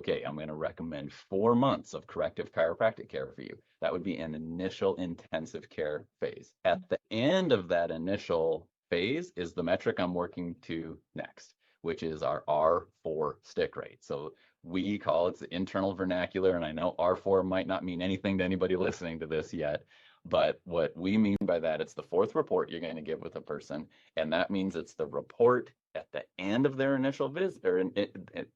okay, I'm going to recommend 4 months of corrective chiropractic care for you. That would be an initial intensive care phase. At the end of that initial phase is the metric I'm working to next, which is our R4 stick rate. So we call it the internal vernacular, and I know R4 might not mean anything to anybody listening to this yet, but what we mean by that, it's the fourth report you're going to give with a person, and that means it's the report at the end of their initial visit or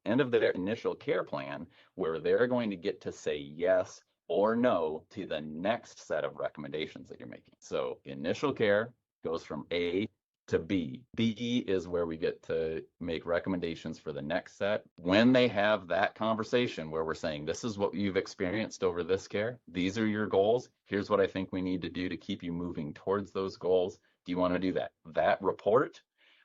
end of their initial care plan, where they're going to get to say yes or no to the next set of recommendations that you're making. So initial care goes from A to B. B is where we get to make recommendations for the next set. When they have that conversation where we're saying, this is what you've experienced over this care, these are your goals, here's what I think we need to do to keep you moving towards those goals. Do you want to do that? That report,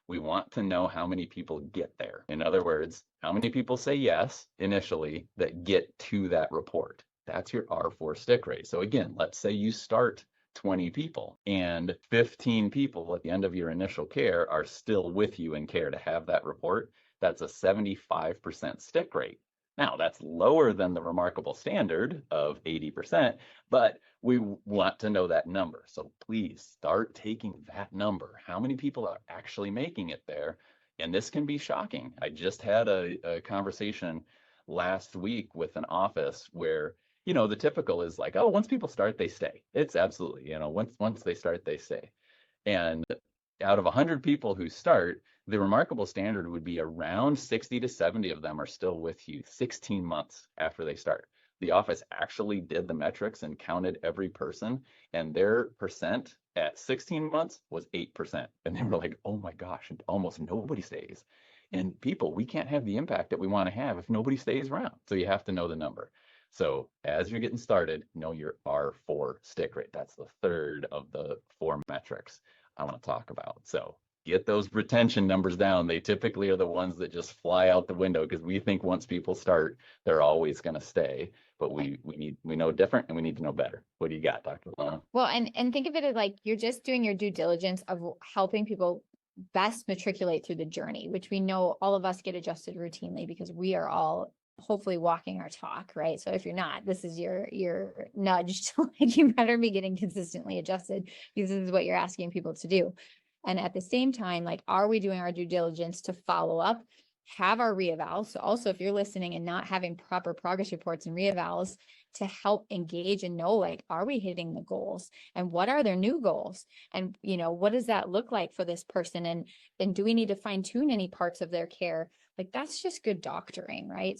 we want to know how many people get there. In other words, how many people say yes initially that get to that report. That's your R4 stick rate. So again, let's say you start 20 people and 15 people at the end of your initial care are still with you in care to have that report. That's a 75% stick rate. Now, that's lower than the remarkable standard of 80%, but we want to know that number. So please start taking that number. How many people are actually making it there? And this can be shocking. I just had a conversation last week with an office where, the typical is like, oh, once people start, they stay. It's absolutely, once they start, they stay. And out of 100 people who start, the remarkable standard would be around 60 to 70 of them are still with you 16 months after they start. The office actually did the metrics and counted every person, and their percent at 16 months was 8%. And they were like, oh my gosh, almost nobody stays. And people, we can't have the impact that we want to have if nobody stays around. So you have to know the number. So as you're getting started, know your R4 stick rate. That's the third of the 4 metrics I want to talk about. So get those retention numbers down. They typically are the ones that just fly out the window because we think once people start, they're always going to stay. But we know different, and we need to know better. What do you got, Dr. Lana? Well, and think of it as like you're just doing your due diligence of helping people best matriculate through the journey, which we know all of us get adjusted routinely because we are all hopefully walking our talk, right? So if you're not, this is your nudge to like, you better be getting consistently adjusted because this is what you're asking people to do. And at the same time, like, are we doing our due diligence to follow up, have our reevals? So also, if you're listening and not having proper progress reports and reevals to help engage and know, like, are we hitting the goals and what are their new goals? And, what does that look like for this person? And do we need to fine tune any parts of their care? Like, that's just good doctoring, right?